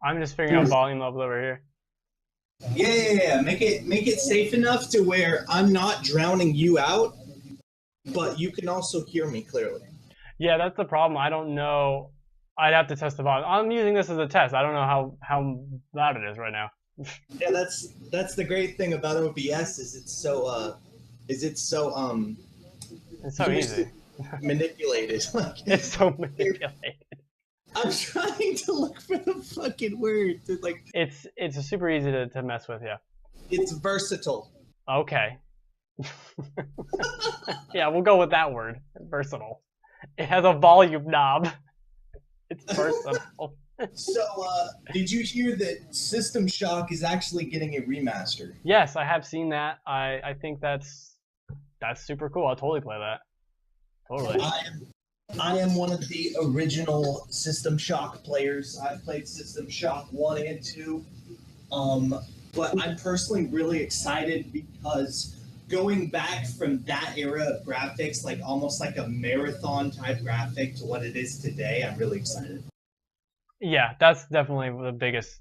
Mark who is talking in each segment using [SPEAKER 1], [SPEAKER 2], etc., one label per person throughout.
[SPEAKER 1] I'm just figuring out volume levels over here.
[SPEAKER 2] Yeah. Make it safe enough to where I'm not drowning you out, but you can also hear me clearly.
[SPEAKER 1] Yeah, that's the problem. I don't know. I'd have to test the volume. I'm using this as a test. I don't know how loud it is right now.
[SPEAKER 2] Yeah, that's the great thing about OBS is it's so
[SPEAKER 1] It's so easy.
[SPEAKER 2] manipulated.
[SPEAKER 1] It's so manipulated.
[SPEAKER 2] I'm trying to look for the fucking word.
[SPEAKER 1] It's super easy to mess with, yeah.
[SPEAKER 2] It's versatile.
[SPEAKER 1] Okay. Yeah, we'll go with that word. Versatile. It has a volume knob. It's versatile.
[SPEAKER 2] So, did you hear that System Shock is actually getting a remaster?
[SPEAKER 1] Yes, I have seen that. I think that's super cool. I'll totally play that. Totally.
[SPEAKER 2] I am one of the original System Shock players. I've played System Shock 1 and 2. But I'm personally really excited because going back from that era of graphics, like almost like a marathon type graphic to what it is today, I'm really excited.
[SPEAKER 1] Yeah, that's definitely the biggest.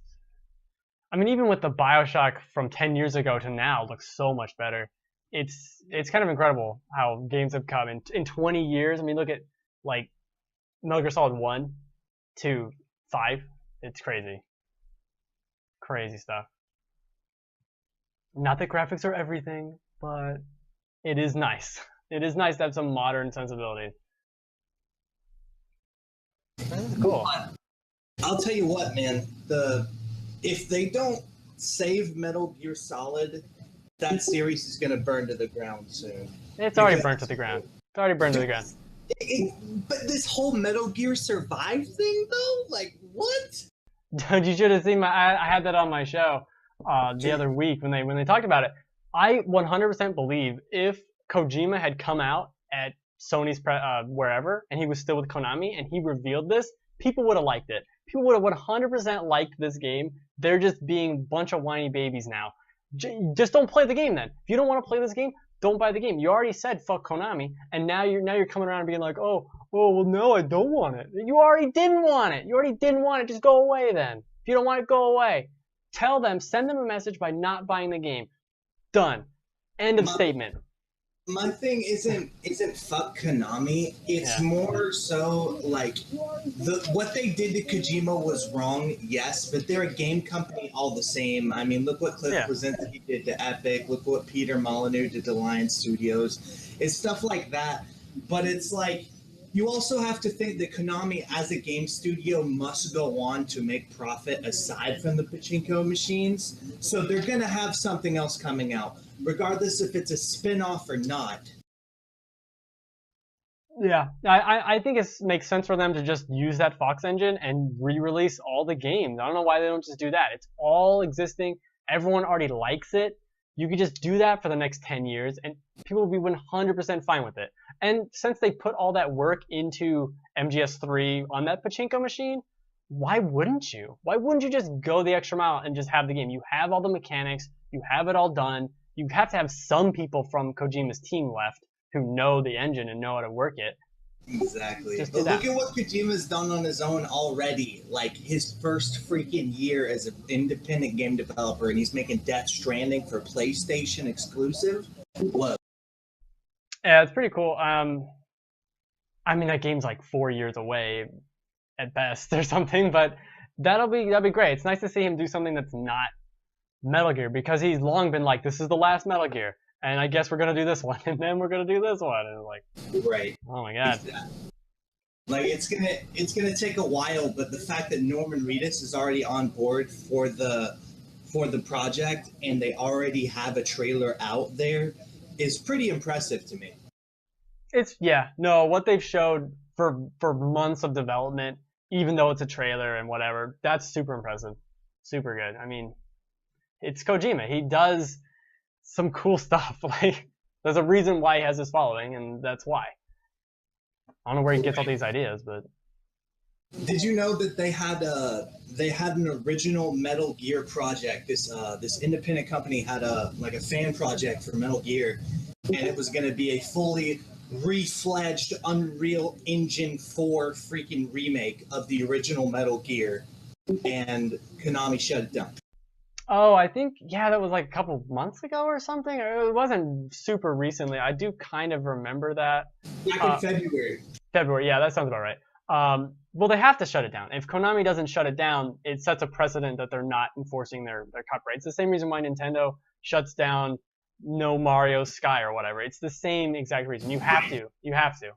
[SPEAKER 1] I mean, even with the BioShock from 10 years ago to now, it looks so much better. It's kind of incredible how games have come in 20 years. I mean, look at like Metal Gear Solid 1 to 5. It's crazy. Crazy stuff. Not that graphics are everything, but it is nice. It is nice to have some modern sensibilities. That's cool.
[SPEAKER 2] I'll tell you what, man. If they don't save Metal Gear Solid, that series is gonna burn to the ground soon.
[SPEAKER 1] It's already burnt to the ground. It's already burned to the ground.
[SPEAKER 2] But this whole Metal Gear Survive thing, though, like what?
[SPEAKER 1] You should have seen I had that on my show the other week when they talked about it. I 100% believe if Kojima had come out at Sony's wherever and he was still with Konami and he revealed this, people would have liked it. People would have 100% liked this game. They're just being a bunch of whiny babies now. Just don't play the game then. If you don't want to play this game, don't buy the game. You already said fuck Konami, and now you're coming around and being like, oh well, no, I don't want it. You already didn't want it. You already didn't want it. Just go away then. If you don't want it, go away. Tell them, send them a message by not buying the game. Done. End of statement.
[SPEAKER 2] My thing isn't fuck Konami. It's more so like what they did to Kojima was wrong, yes, but they're a game company all the same. I mean, look what Cliff Bleszinski did to Epic. Look what Peter Molyneux did to Lion Studios. It's stuff like that. But it's like you also have to think that Konami, as a game studio, must go on to make profit aside from the pachinko machines. So they're gonna have something else coming out, regardless if it's a spin-off or not.
[SPEAKER 1] Yeah, I think it makes sense for them to just use that Fox engine and re-release all the games. I don't know why they don't just do that. It's all existing. Everyone already likes it. You could just do that for the next 10 years and people will be 100% fine with it. And since they put all that work into MGS3 on that pachinko machine, why wouldn't you? Why wouldn't you just go the extra mile and just have the game? You have all the mechanics. You have it all done. You have to have some people from Kojima's team left who know the engine and know how to work it.
[SPEAKER 2] Exactly. But look at what Kojima's done on his own already. Like his first freaking year as an independent game developer, and he's making Death Stranding for PlayStation exclusive. Whoa.
[SPEAKER 1] Yeah, it's pretty cool. I mean, that game's like 4 years away at best or something, but that'll be great. It's nice to see him do something that's not Metal Gear, because he's long been like, this is the last Metal Gear, and I guess we're gonna do this one, and then we're gonna do this one, and like,
[SPEAKER 2] right.
[SPEAKER 1] Oh my god.
[SPEAKER 2] Like it's gonna take a while, but the fact that Norman Reedus is already on board for the project and they already have a trailer out there is pretty impressive to me.
[SPEAKER 1] What they've showed for months of development, even though it's a trailer and whatever, that's super impressive, super good. I mean, it's Kojima. He does some cool stuff. Like, there's a reason why he has this following, and that's why. I don't know where he gets all these ideas, but
[SPEAKER 2] did you know that they had an original Metal Gear project? This independent company had a fan project for Metal Gear, and it was going to be a fully refledged Unreal Engine 4 freaking remake of the original Metal Gear. and Konami shut it down.
[SPEAKER 1] Oh, I think, yeah, that was like a couple months ago or something. It wasn't super recently. I do kind of remember that.
[SPEAKER 2] Back in February.
[SPEAKER 1] February, yeah, that sounds about right. Well, they have to shut it down. If Konami doesn't shut it down, it sets a precedent that they're not enforcing their copyright. It's the same reason why Nintendo shuts down No Mario Sky or whatever. It's the same exact reason. You have to. You have to.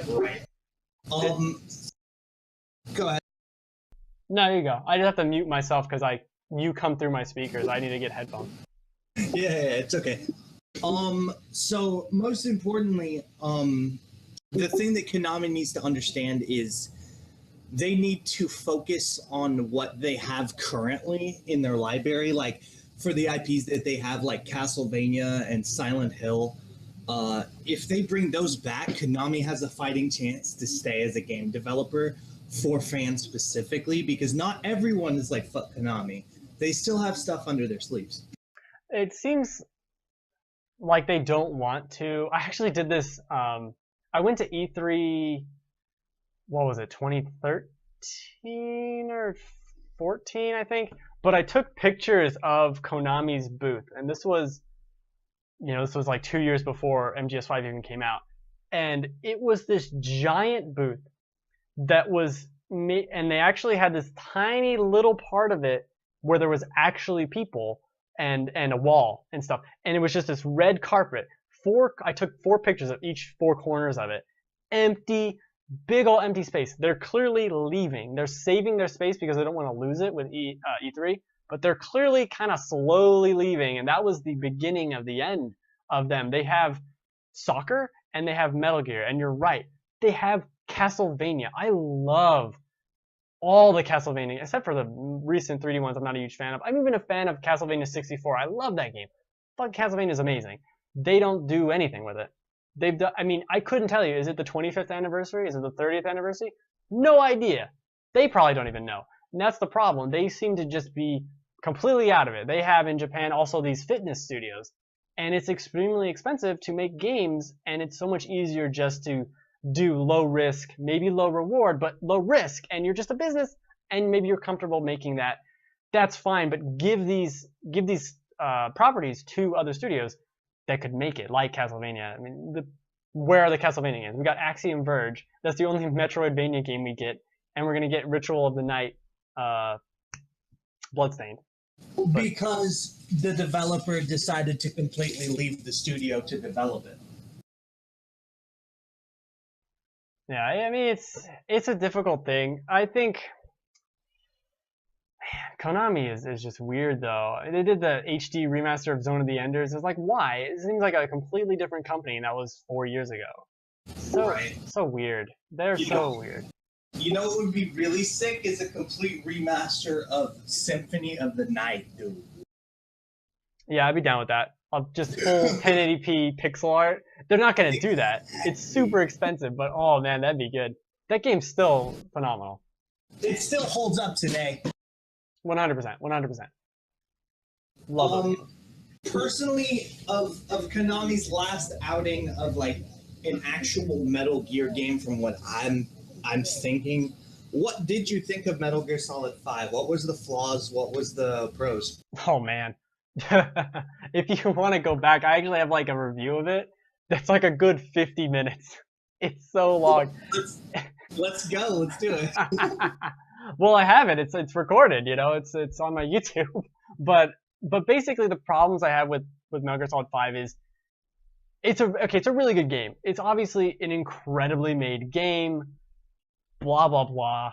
[SPEAKER 2] Right. Go ahead.
[SPEAKER 1] No, you go. I just have to mute myself because you come through my speakers. I need to get headphones.
[SPEAKER 2] Yeah, it's okay. So most importantly, the thing that Konami needs to understand is they need to focus on what they have currently in their library. Like for the IPs that they have, like Castlevania and Silent Hill, if they bring those back, Konami has a fighting chance to stay as a game developer for fans specifically, because not everyone is like, fuck Konami. They still have stuff under their sleeves.
[SPEAKER 1] It seems like they don't want to. I actually did this. I went to E3, what was it, 2013 or 14, I think? But I took pictures of Konami's booth, and this was like 2 years before MGS5 even came out. And it was this giant booth that was, and they actually had this tiny little part of it where there was actually people and a wall and stuff. And it was just this red carpet. I took 4 pictures of each 4 corners of it. Empty, big ol' empty space. They're clearly leaving. They're saving their space because they don't want to lose it with E3. But they're clearly kind of slowly leaving. And that was the beginning of the end of them. They have soccer and they have Metal Gear. And you're right. They have Castlevania. I love all the Castlevania, except for the recent 3D ones I'm not a huge fan of. I'm even a fan of Castlevania 64. I love that game. Fuck, Castlevania is amazing. They don't do anything with it. They've done, I mean, I couldn't tell you, is it the 25th anniversary? Is it the 30th anniversary? No idea. They probably don't even know. And that's the problem. They seem to just be completely out of it. They have in Japan also these fitness studios, and it's extremely expensive to make games, and it's so much easier just to do low risk, maybe low reward, but low risk, and you're just a business, and maybe you're comfortable making that. That's fine, but give these properties to other studios that could make it, like Castlevania. I mean, where are the Castlevania games? We got Axiom Verge. That's the only Metroidvania game we get, and we're gonna get Ritual of the Night, Bloodstained.
[SPEAKER 2] Because the developer decided to completely leave the studio to develop it.
[SPEAKER 1] Yeah, I mean, it's a difficult thing. I think, man, Konami is just weird though. They did the HD remaster of Zone of the Enders. It's like, why? It seems like a completely different company, and that was 4 years ago. So weird. They're so weird.
[SPEAKER 2] You know what would be really sick is a complete remaster of Symphony of the Night, dude.
[SPEAKER 1] Yeah, I'd be down with that. Of just full 1080p pixel art. They're not going to do that. It's super expensive, but oh man, that'd be good. That game's still phenomenal.
[SPEAKER 2] It still holds up today.
[SPEAKER 1] 100%. 100%. Love it.
[SPEAKER 2] Personally, of Konami's last outing of like an actual Metal Gear game, from what I'm thinking, what did you think of Metal Gear Solid 5? What was the flaws? What was the pros?
[SPEAKER 1] Oh man. If you want to go back, I actually have like a review of it that's like a good 50 minutes. It's so long.
[SPEAKER 2] Let's go. Let's do it.
[SPEAKER 1] Well, I have it. It's recorded, you know. It's on my YouTube. But basically the problems I have with Metal Gear Solid 5 is it's a really good game. It's obviously an incredibly made game. Blah blah blah.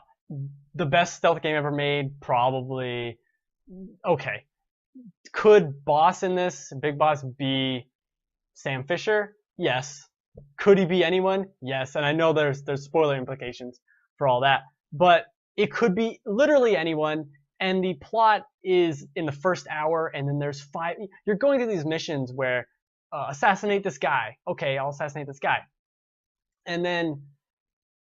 [SPEAKER 1] The best stealth game ever made, probably. Okay. Could Boss in this, Big Boss, be Sam Fisher? Yes. Could he be anyone? Yes. And I know there's spoiler implications for all that, but it could be literally anyone. And the plot is in the first hour, and then there's 5. You're going through these missions where assassinate this guy. Okay, I'll assassinate this guy. And then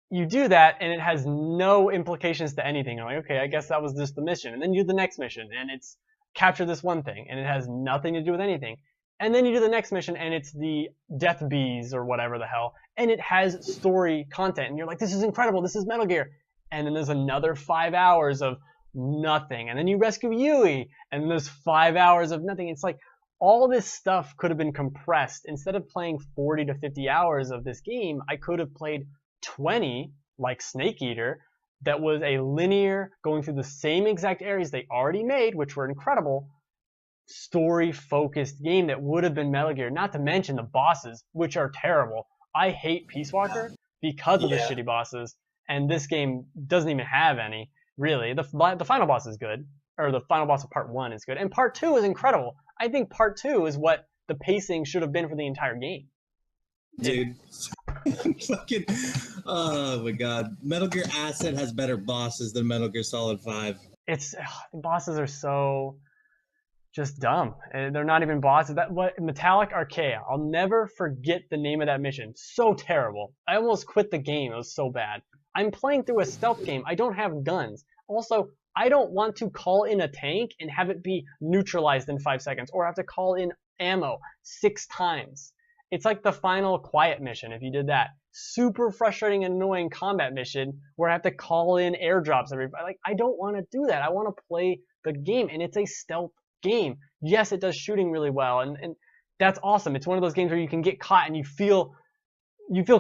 [SPEAKER 1] you do that, and it has no implications to anything. You're like, okay, I guess that was just the mission. And then you do the next mission, and it's capture this one thing, and it has nothing to do with anything. And then you do the next mission, and it's the Death Bees or whatever the hell, and it has story content, and you're like, this is incredible, this is Metal Gear. And then there's another 5 hours of nothing. And then you rescue Yui, and there's 5 hours of nothing. It's like all this stuff could have been compressed. Instead of playing 40 to 50 hours of this game, I could have played 20, like Snake Eater, that was a linear, going through the same exact areas they already made, which were incredible, story-focused game that would have been Metal Gear. Not to mention the bosses, which are terrible. I hate Peace Walker because of the shitty bosses, and this game doesn't even have any, really. The final boss is good, or the final boss of Part 1 is good, and Part 2 is incredible. I think Part 2 is what the pacing should have been for the entire game.
[SPEAKER 3] Dude, fucking, oh my god. Metal Gear Acid has better bosses than Metal Gear Solid 5.
[SPEAKER 1] The bosses are so just dumb. They're not even bosses. Metallic Archaea. I'll never forget the name of that mission. So terrible. I almost quit the game. It was so bad. I'm playing through a stealth game. I don't have guns. Also, I don't want to call in a tank and have it be neutralized in 5 seconds, or have to call in ammo 6 times. It's like the final quiet mission if you did that. Super frustrating and annoying combat mission where I have to call in airdrops I don't want to do that. I want to play the game, and it's a stealth game. Yes, it does shooting really well, and that's awesome. It's one of those games where you can get caught and you feel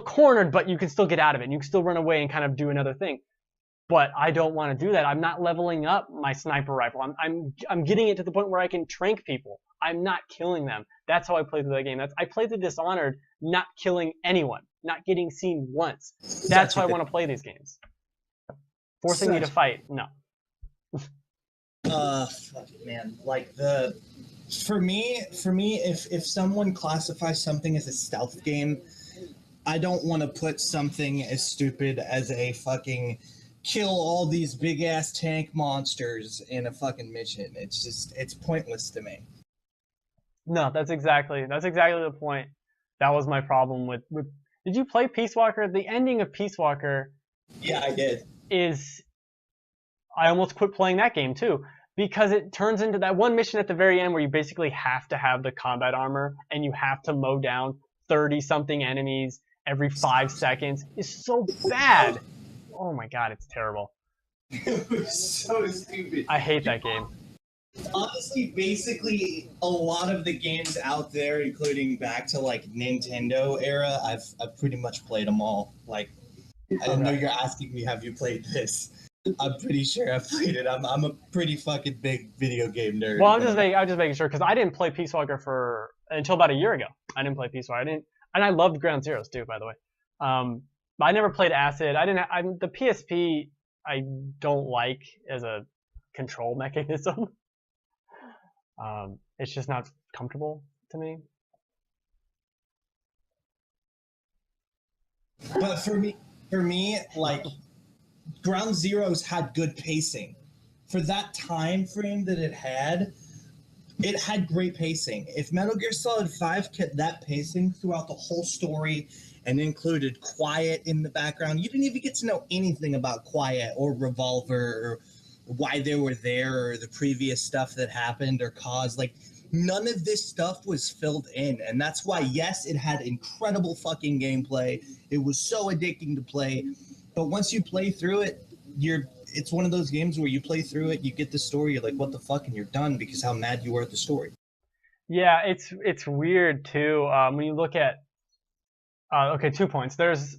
[SPEAKER 1] cornered, but you can still get out of it, and you can still run away and kind of do another thing. But I don't want to do that. I'm not leveling up my sniper rifle. I'm getting it to the point where I can trank people. I'm not killing them. That's how I play through that game. I play through Dishonored, not killing anyone, not getting seen once. That's how I want to play these games. Forcing me to fight, no.
[SPEAKER 2] Fuck it, man. Like for me, if someone classifies something as a stealth game, I don't want to put something as stupid as a fucking kill all these big ass tank monsters in a fucking mission. It's pointless to me.
[SPEAKER 1] No, that's exactly the point. That was my problem with did you play Peace Walker? The ending of Peace Walker,
[SPEAKER 2] yeah, I did.
[SPEAKER 1] I almost quit playing that game too, because it turns into that one mission at the very end where you basically have to have the combat armor and you have to mow down 30 something enemies every 5 seconds. It's so bad. Oh my god, it's terrible.
[SPEAKER 2] It was so stupid.
[SPEAKER 1] I hate that game.
[SPEAKER 2] Honestly, basically, a lot of the games out there, including back to like Nintendo era, I've pretty much played them all. Like, I know you're asking me, have you played this? I'm pretty sure I've played it. I'm a pretty fucking big video game nerd.
[SPEAKER 1] Well, I'm just making sure, because I didn't play Peace Walker until about a year ago. I didn't play Peace Walker. And I loved Ground Zeroes too, by the way. But I never played Acid. The PSP I don't like as a control mechanism. It's just not comfortable to me.
[SPEAKER 2] But for me, like, Ground Zeroes had good pacing. For that time frame that it had great pacing. If Metal Gear Solid 5 kept that pacing throughout the whole story and included Quiet in the background, you didn't even get to know anything about Quiet or Revolver or why they were there or the previous stuff that happened or caused. Like, none of this stuff was filled in. And that's why, yes, it had incredible fucking gameplay. It was so addicting to play. But once you play through it, it's one of those games where you play through it, you get the story, you're like, what the fuck, and you're done because how mad you were at the story.
[SPEAKER 1] Yeah, it's weird too. When you look at, 2 points. There's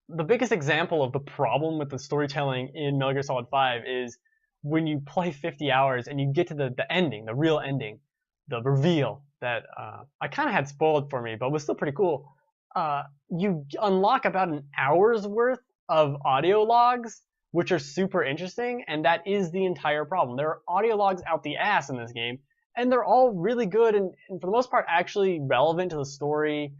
[SPEAKER 1] the biggest example of the problem with the storytelling in Metal Gear Solid 5 is when you play 50 hours and you get to the ending, the real ending, the reveal that I kind of had spoiled for me, but was still pretty cool. You unlock about an hour's worth of audio logs, which are super interesting, and that is the entire problem. There are audio logs out the ass in this game, and they're all really good and for the most part actually relevant to the story.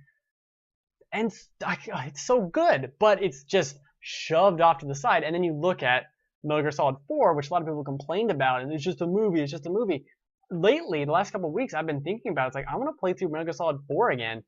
[SPEAKER 1] And it's so good, but it's just shoved off to the side. And then you look at Metal Gear Solid 4, which a lot of people complained about, and it's just a movie. Lately, the last couple of weeks, I've been thinking about it. It's like, I want to play through Metal Gear Solid 4 again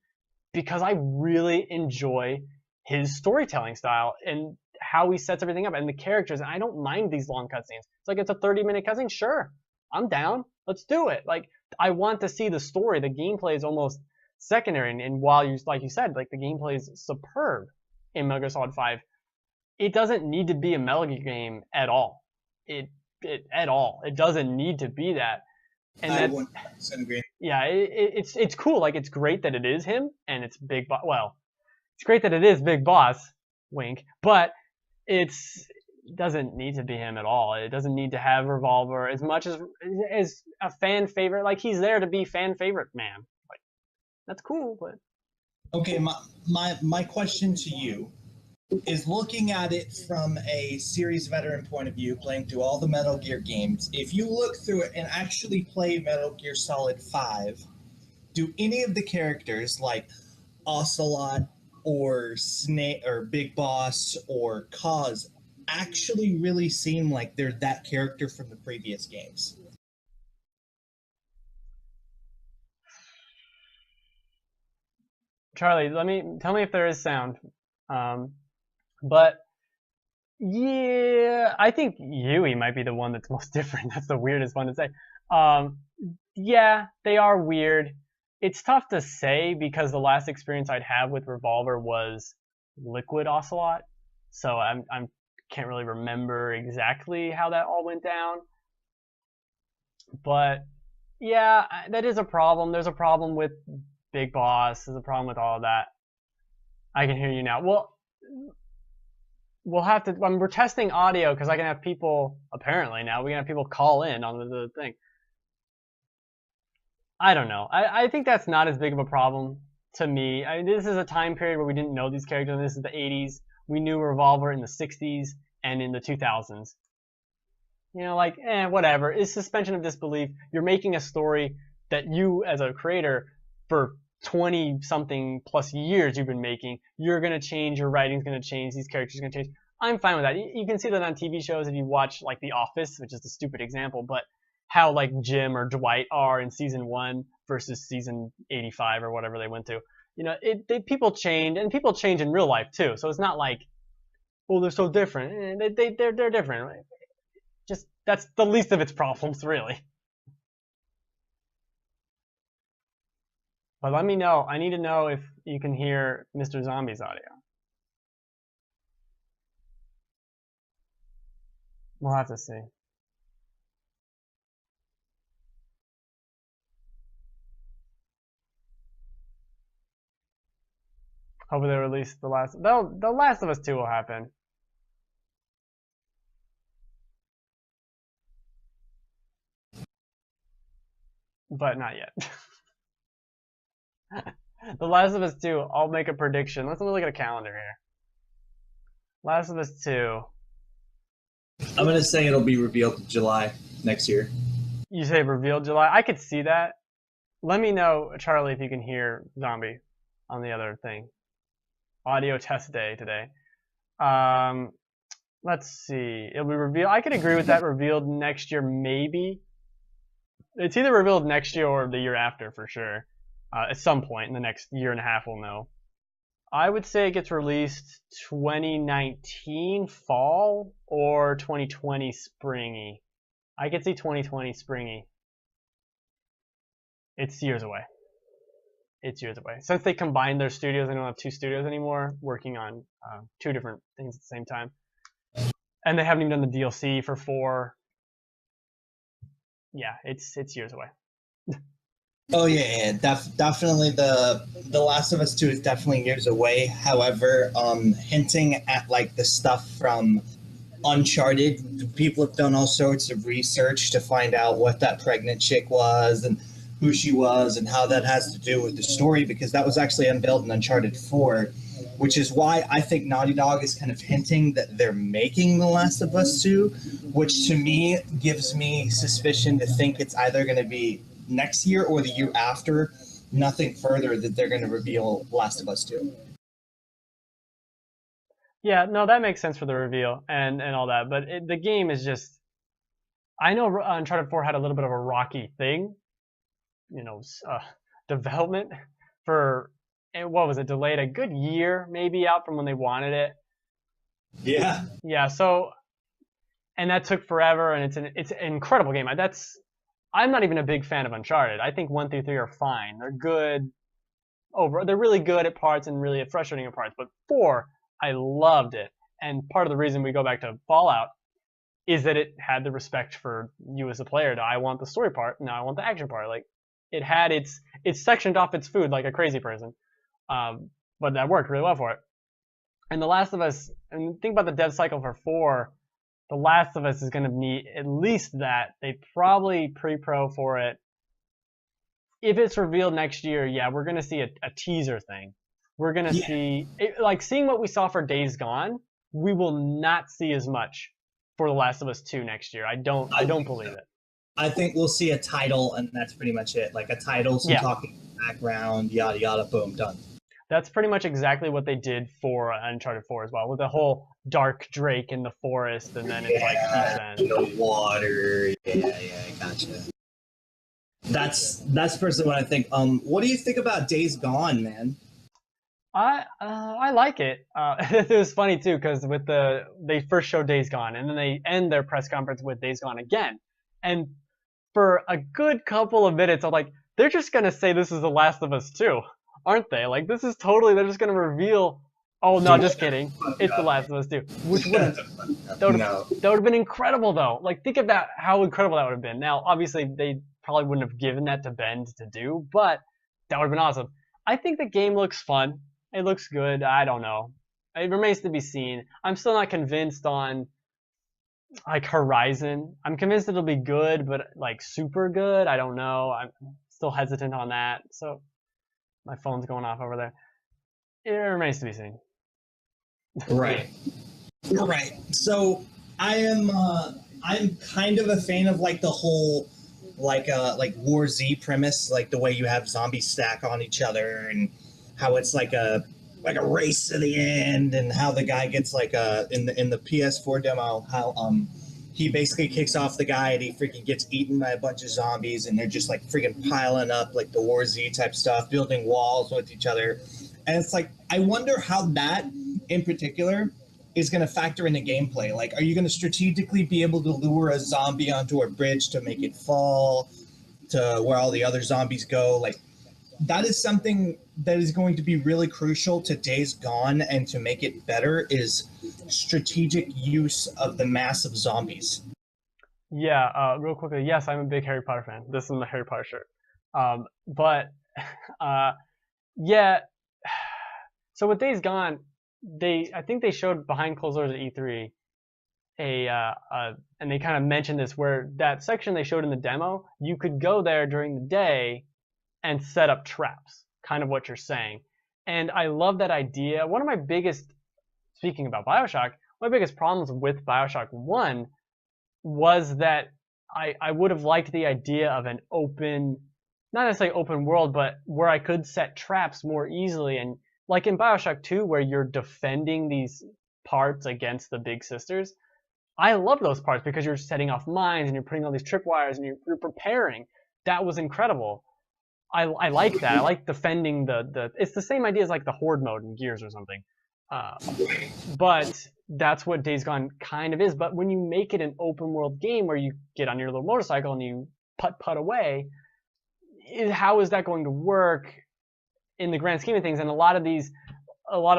[SPEAKER 1] because I really enjoy his storytelling style and how he sets everything up and the characters. And I don't mind these long cutscenes. It's like, it's a 30-minute cutscene. Sure, I'm down. Let's do it. Like, I want to see the story. The gameplay is almost secondary, and while like you said, like the gameplay is superb in Metal Gear Solid 5, it doesn't need to be a Metal Gear game at all. it at all. It doesn't need to be that. And
[SPEAKER 2] I
[SPEAKER 1] that,
[SPEAKER 2] 100% agree.
[SPEAKER 1] yeah, it's cool. Like, it's great that it is him and it's Big Boss. Well, it's great that it is Big Boss, wink, but it doesn't need to be him at all. It doesn't need to have Revolver as much as a fan favorite. Like, he's there to be fan favorite man. Like, that's cool, but
[SPEAKER 2] Okay, my question to you is, looking at it from a series veteran point of view, playing through all the Metal Gear games, if you look through it and actually play Metal Gear Solid 5, do any of the characters like Ocelot or Snake or Big Boss or Kaz actually really seem like they're that character from the previous games?
[SPEAKER 1] Charlie, tell me if there is sound. But yeah, I think Yui might be the one that's most different. That's the weirdest one to say. Yeah, they are weird. It's tough to say because the last experience I'd have with Revolver was Liquid Ocelot, so I can't really remember exactly how that all went down. But yeah, that is a problem. There's a problem with Big Boss. There's a problem with all of that. I can hear you now. Well, we'll have to. When we're testing audio, because I can have people. Apparently now we can have people call in on the thing. I don't know. I think that's not as big of a problem to me. I mean, this is a time period where we didn't know these characters. This is the 80s. We knew Revolver in the 60s and in the 2000s. You know, like, whatever. It's suspension of disbelief. You're making a story that you, as a creator, for 20-something plus years you've been making, you're going to change, your writing's going to change, these characters are going to change. I'm fine with that. You can see that on TV shows if you watch, like, The Office, which is a stupid example, but how, like, Jim or Dwight are in season 1 versus season 85 or whatever they went to. You know, people change, and people change in real life, too. So it's not like, well, they're so different. They're different. Just, that's the least of its problems, really. But let me know. I need to know if you can hear Mr. Zombie's audio. We'll have to see. Hopefully they release the Last of Us 2 will happen. But not yet. The Last of Us 2, I'll make a prediction. Let's look at a calendar here. Last of Us 2.
[SPEAKER 2] I'm going to say it'll be revealed in July next year.
[SPEAKER 1] You say revealed July? I could see that. Let me know, Charlie, if you can hear Zombie on the other thing. Audio test day today. Let's see. It'll be revealed. I could agree with that. Revealed next year, maybe. It's either revealed next year or the year after for sure. At some point in the next year and a half, we'll know. I would say it gets released 2019 fall or 2020 springy. I could see 2020 springy. It's years away. It's years away. Since they combined their studios, they don't have 2 studios anymore working on 2 different things at the same time. And they haven't even done the DLC for 4. Yeah, it's years away.
[SPEAKER 2] Oh yeah, definitely the Last of Us 2 is definitely years away. However, hinting at like the stuff from Uncharted, people have done all sorts of research to find out what that pregnant chick was and who she was and how that has to do with the story, because that was actually unveiled in Uncharted 4, which is why I think Naughty Dog is kind of hinting that they're making The Last of Us 2, which to me gives me suspicion to think it's either going to be next year or the year after. Nothing further that they're going to reveal Last of Us 2.
[SPEAKER 1] Yeah, no, that makes sense for the reveal and all that, but the game is just... I know Uncharted 4 had a little bit of a rocky thing, development for... What was it, delayed a good year maybe out from when they wanted it.
[SPEAKER 2] Yeah.
[SPEAKER 1] Yeah, so... And that took forever, and it's an incredible game. I'm not even a big fan of Uncharted. I think 1 through 3 are fine. They're good. They're really good at parts and really frustrating at parts. But 4, I loved it. And part of the reason we go back to Fallout is that it had the respect for you as a player. I want the story part, now I want the action part. Like it had it sectioned off its food like a crazy person, but that worked really well for it. And The Last of Us, and think about the dev cycle for 4. The Last of Us is going to need at least that. They probably pre-pro for it. If it's revealed next year, yeah, we're going to see a teaser thing. We're going to see, like seeing what we saw for Days Gone, we will not see as much for The Last of Us 2 next year. I don't believe it.
[SPEAKER 3] I think we'll see a title, and that's pretty much it. Like a title, some talking background, yada yada, boom, done.
[SPEAKER 1] That's pretty much exactly what they did for Uncharted 4 as well, with the whole dark Drake in the forest, and then it's like
[SPEAKER 3] the water. Yeah, gotcha. That's personally what I think. What do you think about Days Gone, man?
[SPEAKER 1] I like it. It was funny too because they first showed Days Gone, and then they end their press conference with Days Gone again, and for a good couple of minutes, I'm like, they're just gonna say this is The Last of Us 2, aren't they? Like this is totally, they're just gonna reveal. Oh no, just kidding. It's The Last of Us 2, which that would have been incredible though. Like think of that, how incredible that would have been. Now obviously they probably wouldn't have given that to Ben to do, but that would have been awesome. I think the game looks fun. It looks good. I don't know. It remains to be seen. I'm still not convinced on like Horizon. I'm convinced it'll be good, but like super good, I don't know. I'm still hesitant on that. So my phone's going off over there. It remains to be seen.
[SPEAKER 3] Right. So I'm kind of a fan of like the whole like War Z premise, like the way you have zombies stack on each other and how it's like a race to the end, and how the guy gets like in the PS4 demo, how he basically kicks off the guy and he freaking gets eaten by a bunch of zombies, and they're just like freaking piling up like the War Z type stuff, building walls with each other. And it's like, I wonder how that in particular is going to factor into gameplay. Like, are you going to strategically be able to lure a zombie onto a bridge to make it fall to where all the other zombies go? Like, that is something that is going to be really crucial to Days Gone, and to make it better is strategic use of the massive zombies.
[SPEAKER 1] Yeah, real quickly, yes, I'm a big Harry Potter fan. This is my Harry Potter shirt. But yeah, so with Days Gone, I think they showed behind closed doors at E3 and they kind of mentioned this, where that section they showed in the demo, you could go there during the day and set up traps, kind of what you're saying. And I love that idea. One of my biggest, speaking about BioShock, my biggest problems with BioShock 1 was that I would have liked the idea of an open, not necessarily open world, but where I could set traps more easily. And like in BioShock 2, where you're defending these parts against the big sisters, I love those parts because you're setting off mines and you're putting all these tripwires and you're preparing. That was incredible. I like that. I like defending the. It's the same idea as like the Horde mode in Gears or something. But that's what Days Gone kind of is. But when you make it an open world game where you get on your little motorcycle and you putt away, how is that going to work in the grand scheme of things? And a lot of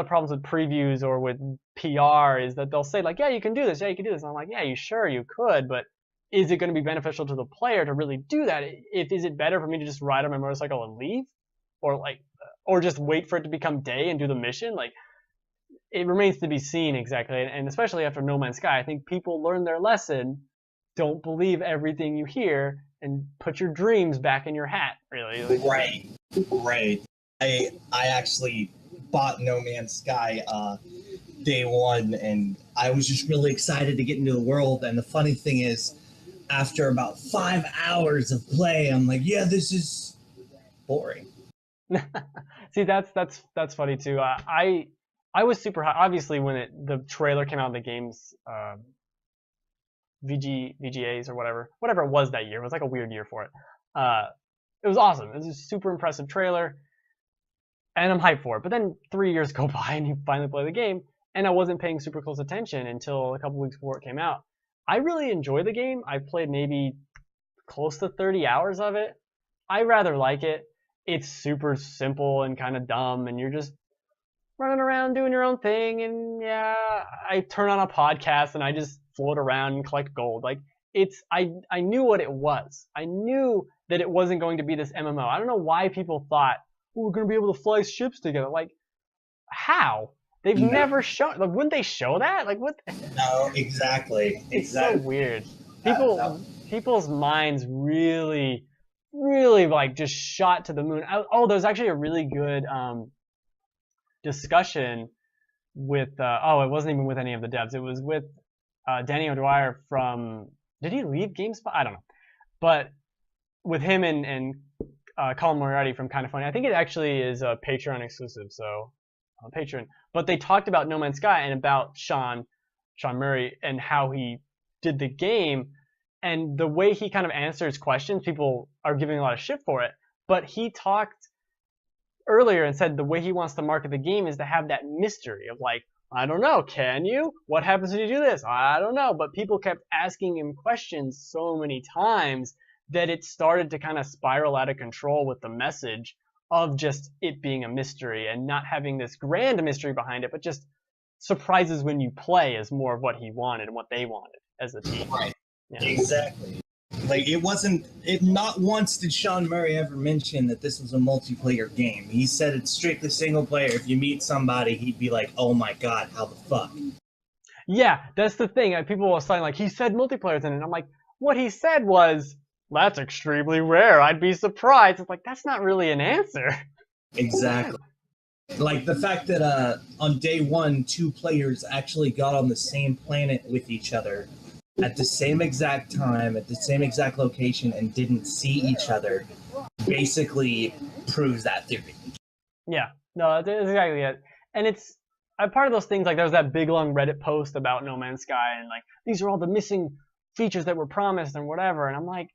[SPEAKER 1] problems with previews or with PR is that they'll say like, yeah, you can do this. Yeah, you can do this. And I'm like, yeah, you could, but is it going to be beneficial to the player to really do that? Is it better for me to just ride on my motorcycle and leave, or just wait for it to become day and do the mission? Like, it remains to be seen exactly. And especially after No Man's Sky, I think people learn their lesson. Don't believe everything you hear, and put your dreams back in your hat. Really.
[SPEAKER 3] Right. I actually bought No Man's Sky day one, and I was just really excited to get into the world. And the funny thing is, after about 5 hours of play, I'm like, yeah, this is boring.
[SPEAKER 1] See, that's funny too. I was super high. Obviously, when the trailer came out, the game's VGAs or whatever it was that year. It was like a weird year for it. It was awesome. It was a super impressive trailer, and I'm hyped for it. But then 3 years go by, and you finally play the game, and I wasn't paying super close attention until a couple weeks before it came out. I really enjoy the game. I played maybe close to 30 hours of it. I rather like it. It's super simple and kind of dumb, and you're just running around doing your own thing, and yeah, I turn on a podcast and I just float around and collect gold. Like I knew what it was. I knew that it wasn't going to be this MMO. I don't know why people thought, oh, we're going to be able to fly ships together. Like, how? They've never shown. Like, wouldn't they show that? Like, what?
[SPEAKER 2] No, exactly.
[SPEAKER 1] It's so weird. People's minds really, really like just shot to the moon. There's actually a really good discussion with. It wasn't even with any of the devs. It was with Danny O'Dwyer from. Did he leave GameSpot? I don't know, but with him and Colin Moriarty from Kind of Funny. I think it actually is a Patreon exclusive, so on Patreon. But they talked about No Man's Sky and about Sean Murray and how he did the game, and the way he kind of answers questions. People are giving a lot of shit for it, but he talked earlier and said the way he wants to market the game is to have that mystery of like, I don't know, can you? What happens when you do this? I don't know. But people kept asking him questions so many times that it started to kind of spiral out of control with the message of just it being a mystery and not having this grand mystery behind it, but just surprises when you play is more of what he wanted and what they wanted as a team.
[SPEAKER 2] Right.
[SPEAKER 3] Yeah. Exactly. Like not once did Sean Murray ever mention that this was a multiplayer game. He said it's strictly single player. If you meet somebody, he'd be like, oh my god, how the fuck?
[SPEAKER 1] Yeah, that's the thing. People were saying like, he said multiplayer in it. And I'm like, what he said was, that's extremely rare. I'd be surprised. It's like, that's not really an answer.
[SPEAKER 3] Exactly. Like the fact that on day one, 2 players actually got on the same planet with each other at the same exact time, at the same exact location, and didn't see each other basically proves that theory.
[SPEAKER 1] Yeah, no, that's exactly it. And it's part of those things, like there was that big long Reddit post about No Man's Sky, and like, these are all the missing features that were promised and whatever. And I'm like,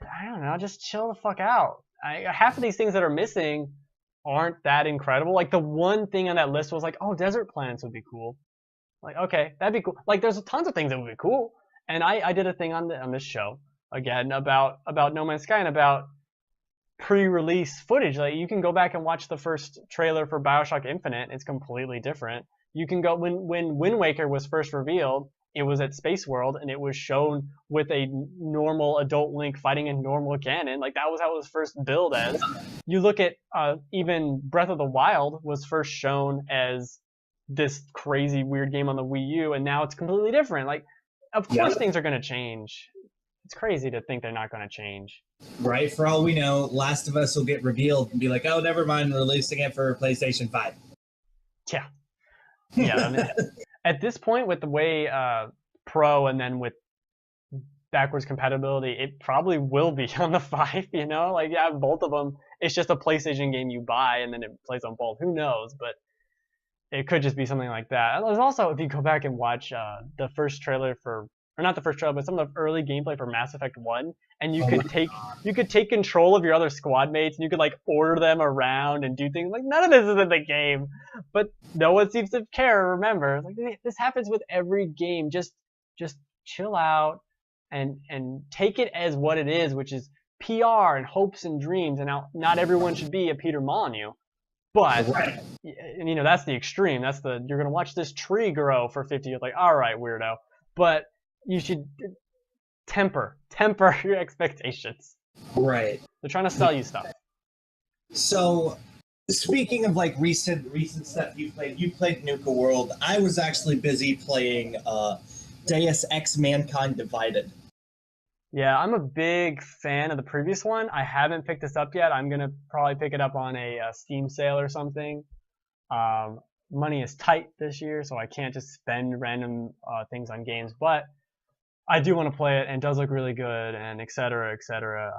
[SPEAKER 1] I don't know, just chill the fuck out. Half of these things that are missing aren't that incredible. Like the one thing on that list was like, oh, desert planets would be cool. Like, okay, that'd be cool. Like there's tons of things that would be cool. And I did a thing on this show again about No Man's Sky and about pre-release footage. Like you can go back and watch the first trailer for BioShock Infinite. It's completely different. You can go when Wind Waker was first revealed. It was at Space World, and it was shown with a normal adult Link fighting a normal Ganon. Like, that was how it was first billed as. You look at even Breath of the Wild was first shown as this crazy, weird game on the Wii U, and now it's completely different. Like, of course things are going to change. It's crazy to think they're not going to change.
[SPEAKER 3] Right? For all we know, Last of Us will get revealed and be like, oh, never mind, releasing it for PlayStation 5.
[SPEAKER 1] Yeah. Yeah, I mean, at this point, with the way Pro and then with backwards compatibility, it probably will be on the 5, you know? Like, yeah, both of them. It's just a PlayStation game you buy, and then it plays on both. Who knows? But it could just be something like that. There's also, if you go back and watch the first trailer for, or not the first trailer, but some of the early gameplay for Mass Effect 1, and you could take control of your other squad mates, and you could like order them around and do things. Like, none of this is in the game, but no one seems to care or remember. Like, this happens with every game. Just chill out and take it as what it is, which is PR and hopes and dreams. And now, not everyone should be a Peter Molyneux, but and, you know, that's the extreme. That's the, you're gonna watch this tree grow for 50 years. Like, all right, weirdo, but you should temper your expectations.
[SPEAKER 3] Right.
[SPEAKER 1] They're trying to sell you stuff.
[SPEAKER 3] So, speaking of like recent stuff you played Nuka World. I was actually busy playing Deus Ex: Mankind Divided.
[SPEAKER 1] Yeah, I'm a big fan of the previous one. I haven't picked this up yet. I'm gonna probably pick it up on a Steam sale or something. Money is tight this year, so I can't just spend random things on games, but I do want to play it, and it does look really good, and et cetera, et cetera.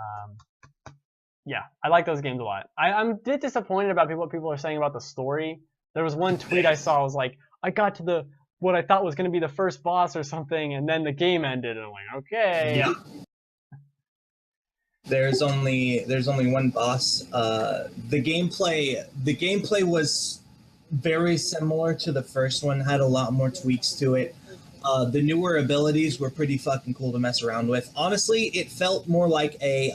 [SPEAKER 1] Yeah, I like those games a lot. I'm a bit disappointed about what people are saying about the story. There was one tweet I saw, was like, I got to what I thought was going to be the first boss or something, and then the game ended, and I'm like, okay.
[SPEAKER 3] Yeah. There's only one boss. The gameplay was very similar to the first one, had a lot more tweaks to it. The newer abilities were pretty fucking cool to mess around with. Honestly, it felt more like a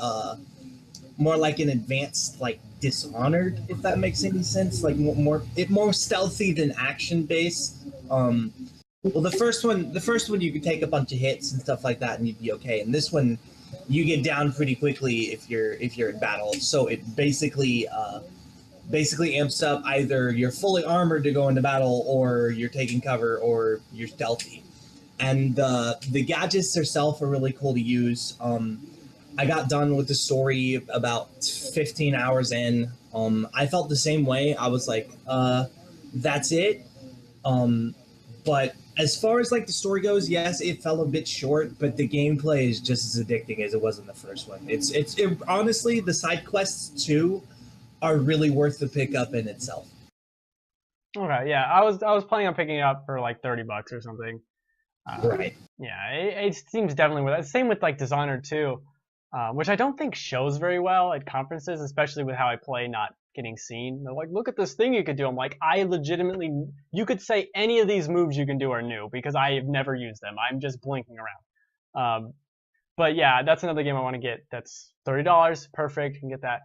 [SPEAKER 3] more like an advanced like Dishonored, if that makes any sense. Like more stealthy than action based. Well, the first one you could take a bunch of hits and stuff like that, and you'd be okay. And this one, you get down pretty quickly if you're in battle. So it basically amps up either you're fully armored to go into battle, or you're taking cover, or you're stealthy. And the gadgets themselves are really cool to use. I got done with the story about 15 hours in. I felt the same way. I was like, that's it. But as far as like the story goes, yes, it fell a bit short, but the gameplay is just as addicting as it was in the first one. Honestly, the side quests too are really worth the pickup in itself.
[SPEAKER 1] Okay, yeah, I was planning on picking it up for like $30 or something.
[SPEAKER 3] Right.
[SPEAKER 1] Yeah, it seems definitely worth it. Same with like Dishonored 2, which I don't think shows very well at conferences, especially with how I play not getting seen. They're like, look at this thing you could do. I'm like, I legitimately, you could say any of these moves you can do are new because I have never used them. I'm just blinking around. But yeah, that's another game I want to get. That's $30, perfect. You can get that.